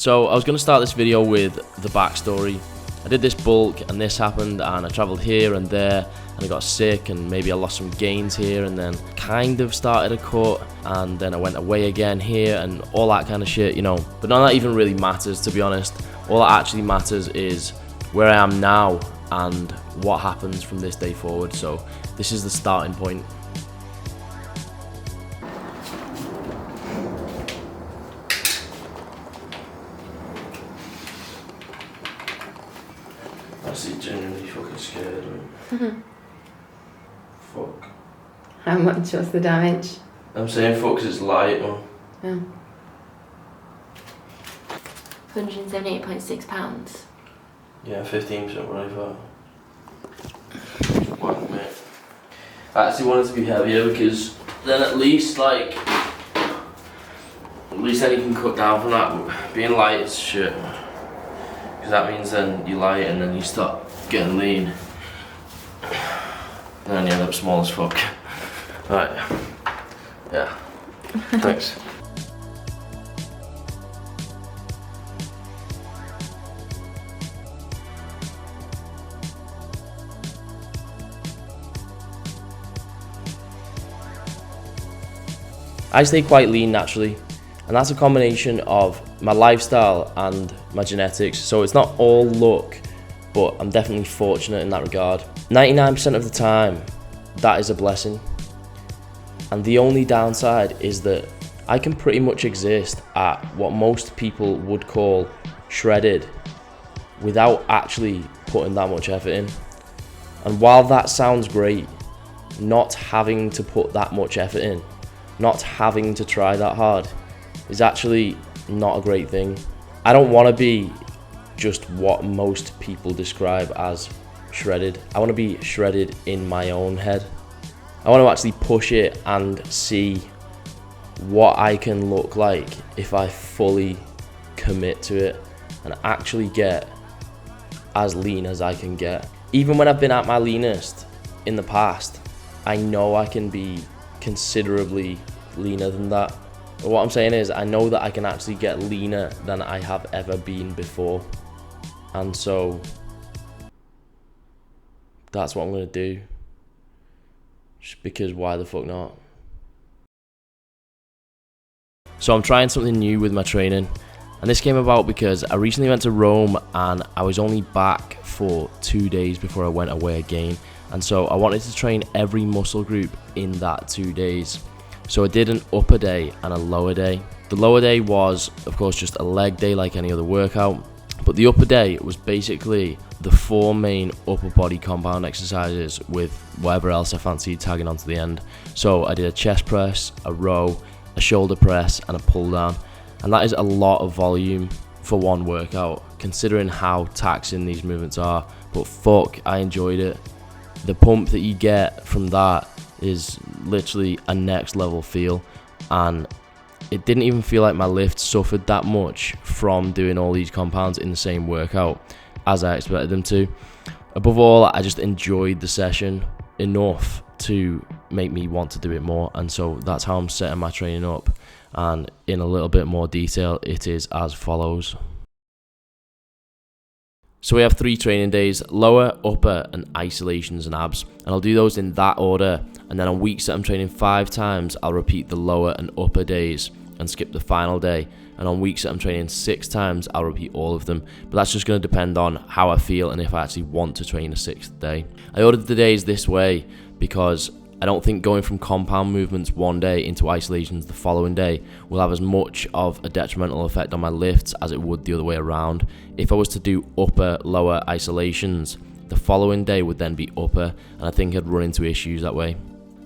So I was going to start this video with the backstory. I did this bulk and this happened, and I travelled here and there, and I got sick, and maybe I lost some gains here, and then kind of started a cut, and then I went away again here, and all that kind of shit, you know. But none of that even really matters, to be honest. All that actually matters is where I am now and what happens from this day forward. So this is the starting point. I'm actually genuinely fucking scared, man. Fuck. How much was the damage? I'm saying fuck 'cause it's light, man. Yeah. £178.6. Yeah, 15% body fat. Whack, mate. I actually wanted to be heavier because then at least then you can cut down from that. Being light is shit. Because that means then you light and then you start getting lean. And then you end up small as fuck. Right. Yeah. Thanks. I stay quite lean naturally, and that's a combination of my lifestyle and my genetics. So it's not all luck, but I'm definitely fortunate in that regard. 99% of the time, that is a blessing. And the only downside is that I can pretty much exist at what most people would call shredded without actually putting that much effort in. And while that sounds great, not having to put that much effort in, not having to try that hard, is actually not a great thing. I don't want to be just what most people describe as shredded. I want to be shredded in my own head. I want to actually push it and see what I can look like if I fully commit to it and actually get as lean as I can get. Even when I've been at my leanest in the past, I know I can be considerably leaner than that. But what I'm saying is, I know that I can actually get leaner than I have ever been before. And so that's what I'm gonna do. Just because why the fuck not? So I'm trying something new with my training. And this came about because I recently went to Rome and I was only back for 2 days before I went away again. And so I wanted to train every muscle group in that 2 days. So I did an upper day and a lower day. The lower day was, of course, just a leg day like any other workout. But the upper day was basically the 4 main upper body compound exercises with whatever else I fancied tagging onto the end. So I did a chest press, a row, a shoulder press, and a pull down. And that is a lot of volume for one workout, considering how taxing these movements are. But fuck, I enjoyed it. The pump that you get from that is literally a next level feel, and it didn't even feel like my lift suffered that much from doing all these compounds in the same workout as I expected them to. Above all, I just enjoyed the session enough to make me want to do it more, and so that's how I'm setting my training up. And in a little bit more detail, it is as follows. So we have 3 training days: lower, upper, and isolations and abs. And I'll do those in that order. And then on weeks that I'm training 5 times, I'll repeat the lower and upper days and skip the final day. And on weeks that I'm training 6 times, I'll repeat all of them. But that's just going to depend on how I feel and if I actually want to train a 6th day. I ordered the days this way because I don't think going from compound movements one day into isolations the following day will have as much of a detrimental effect on my lifts as it would the other way around. If I was to do upper, lower isolations, the following day would then be upper, and I think I'd run into issues that way.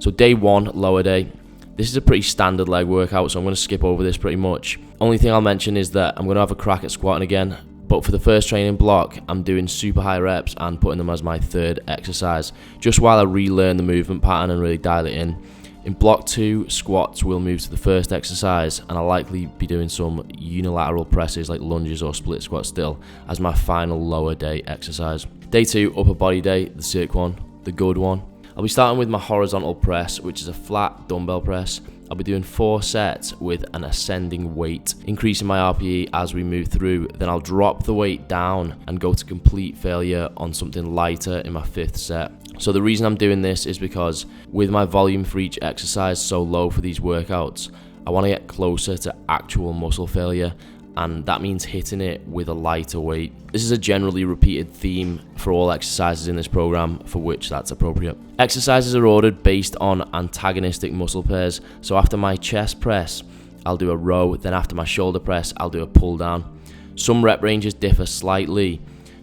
So day 1, lower day. This is a pretty standard leg workout, so I'm going to skip over this pretty much. Only thing I'll mention is that I'm going to have a crack at squatting again. But for the first training block, I'm doing super high reps and putting them as my 3rd exercise, just while I relearn the movement pattern and really dial it in. In block 2, squats will move to the first exercise, and I'll likely be doing some unilateral presses like lunges or split squats still as my final lower day exercise. Day 2, upper body day, the sick one, the good one. I'll be starting with my horizontal press, which is a flat dumbbell press. I'll be doing 4 sets with an ascending weight, increasing my RPE as we move through. Then I'll drop the weight down and go to complete failure on something lighter in my 5th set. So the reason I'm doing this is because with my volume for each exercise so low for these workouts, I want to get closer to actual muscle failure, and that means hitting it with a lighter weight. This is a generally repeated theme for all exercises in this program for which that's appropriate. Exercises are ordered based on antagonistic muscle pairs, so after my chest press, I'll do a row, then after my shoulder press, I'll do a pull down. Some rep ranges differ slightly,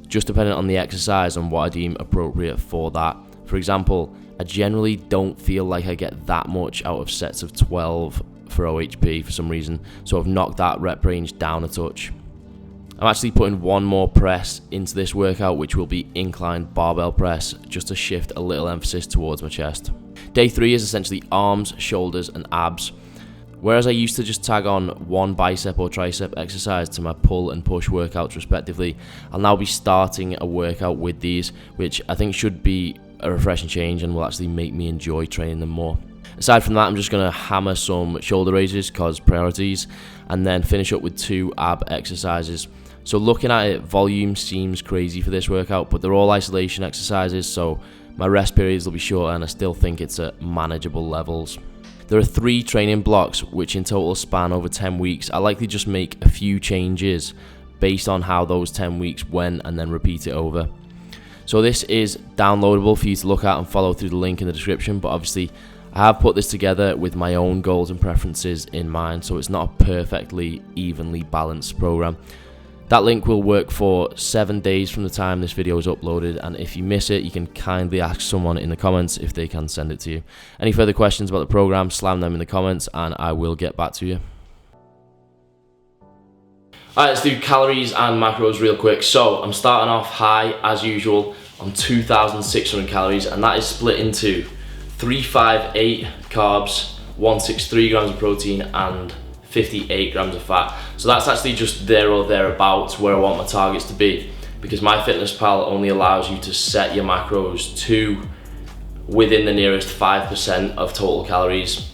just depending on the exercise and what I deem appropriate for that. For example, I generally don't feel like I get that much out of sets of 12 for OHP for some reason, so I've knocked that rep range down a touch. I'm actually putting one more press into this workout, which will be inclined barbell press, just to shift a little emphasis towards my chest. Day 3 is essentially arms, shoulders and abs. Whereas I used to just tag on one bicep or tricep exercise to my pull and push workouts respectively, I'll now be starting a workout with these, which I think should be a refreshing change and will actually make me enjoy training them more. Aside from that, I'm just going to hammer some shoulder raises because priorities, and then finish up with 2 ab exercises. So looking at it, volume seems crazy for this workout, but they're all isolation exercises, so my rest periods will be short and I still think it's at manageable levels. There are 3 training blocks which in total span over 10 weeks. I likely just make a few changes based on how those 10 weeks went and then repeat it over. So this is downloadable for you to look at and follow through the link in the description, but obviously I have put this together with my own goals and preferences in mind, so it's not a perfectly evenly balanced program. That link will work for 7 days from the time this video is uploaded, and if you miss it, you can kindly ask someone in the comments if they can send it to you. Any further questions about the program, slam them in the comments and I will get back to you. Alright, let's do calories and macros real quick. So I'm starting off high as usual on 2,600 calories, and that is split into 358 carbs, 163 grams of protein and 58 grams of fat. So that's actually just there or thereabouts where I want my targets to be, because MyFitnessPal only allows you to set your macros to within the nearest 5% of total calories.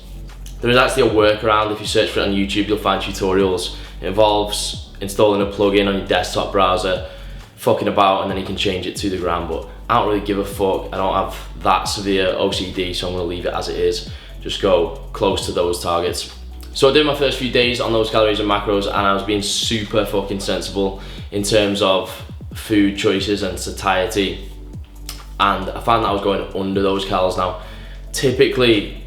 There is actually a workaround. If you search for it on YouTube, you'll find tutorials. It involves installing a plugin on your desktop browser, fucking about, and then you can change it to the gram, but I don't really give a fuck. I don't have that severe OCD, so I'm gonna leave it as it is. Just go close to those targets. So I did my first few days on those calories and macros, and I was being super fucking sensible in terms of food choices and satiety, and I found that I was going under those calories. Now typically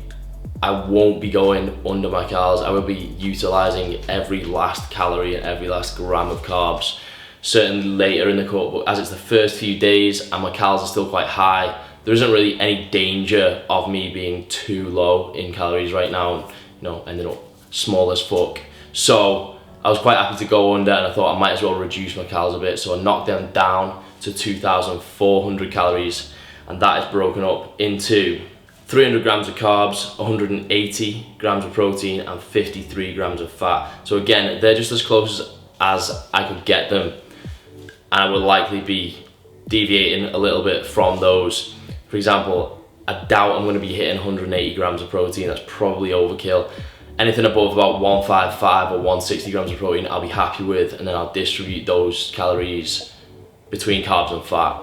I won't be going under my calories. I will be utilizing every last calorie and every last gram of carbs certainly later in the cut, but as it's the first few days and my calories are still quite high, there isn't really any danger of me being too low in calories right now and, you know, ending up small as fuck. So I was quite happy to go under, and I thought I might as well reduce my calories a bit, so I knocked them down to 2,400 calories, and that is broken up into 300 grams of carbs, 180 grams of protein and 53 grams of fat. So again, they're just as close as I could get them, and I will likely be deviating a little bit from those. For example, I doubt I'm going to be hitting 180 grams of protein. That's probably overkill. Anything above about 155 or 160 grams of protein I'll be happy with, and then I'll distribute those calories between carbs and fat.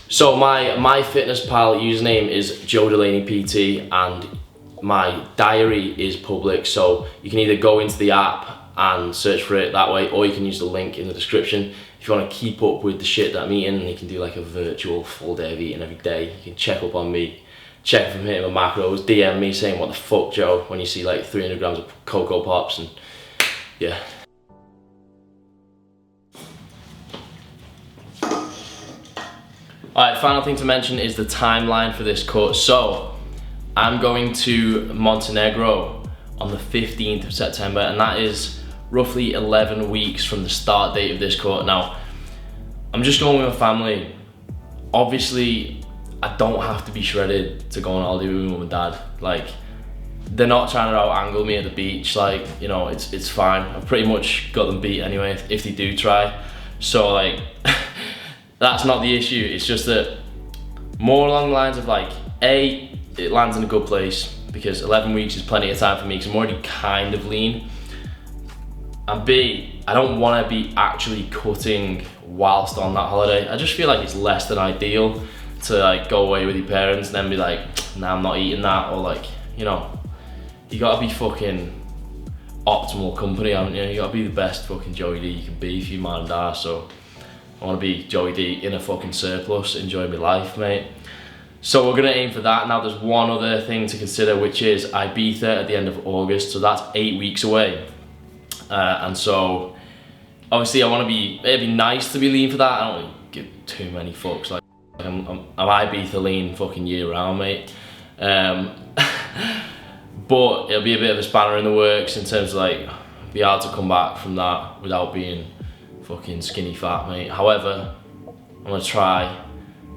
So my MyFitnessPal username is Joe Delaney PT, and my diary is public, so you can either go into the app and search for it that way, or you can use the link in the description. If you want to keep up with the shit that I'm eating, and you can do like a virtual full day of eating every day, you can check up on me, check if I'm hitting my macros, DM me saying what the fuck Joe when you see like 300 grams of Cocoa Pops, and yeah. Alright, final thing to mention is the timeline for this cut. So I'm going to Montenegro on the 15th of September, and that is roughly 11 weeks from the start date of this cut. Now, I'm just going with my family. Obviously, I don't have to be shredded to go on holiday with my mum and dad. Like, they're not trying to out-angle me at the beach. Like, you know, it's fine. I've pretty much got them beat anyway if they do try. So like, that's not the issue. It's just that more along the lines of like, A, it lands in a good place. because 11 weeks is plenty of time for me because I'm already kind of lean. And B, I don't want to be actually cutting whilst on that holiday. I just feel like it's less than ideal to like go away with your parents and then be like, nah, I'm not eating that, or like, you know, you gotta be fucking optimal company, haven't you? You gotta be the best fucking Joey D you can be for your man and dad. So I wanna be Joey D in a fucking surplus, enjoying my life, mate. So we're gonna aim for that. Now there's one other thing to consider, which is Ibiza at the end of August, so that's 8 weeks away. And so obviously I wanna be, it'd be nice to be lean for that. I don't really give too many fucks. Like I'm Ibiza lean fucking year round, mate. But it'll be a bit of a spanner in the works in terms of like, be hard to come back from that without being fucking skinny fat, mate. However, I'm gonna try.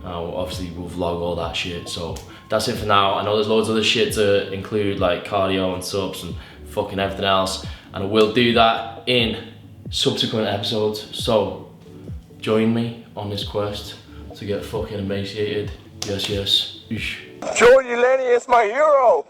Obviously we'll vlog all that shit, so that's it for now. I know there's loads of other shit to include, like cardio and subs and fucking everything else, and I will do that in subsequent episodes. So join me on this quest to get fucking emaciated. Yes, yes. Eesh. Delaney is my hero.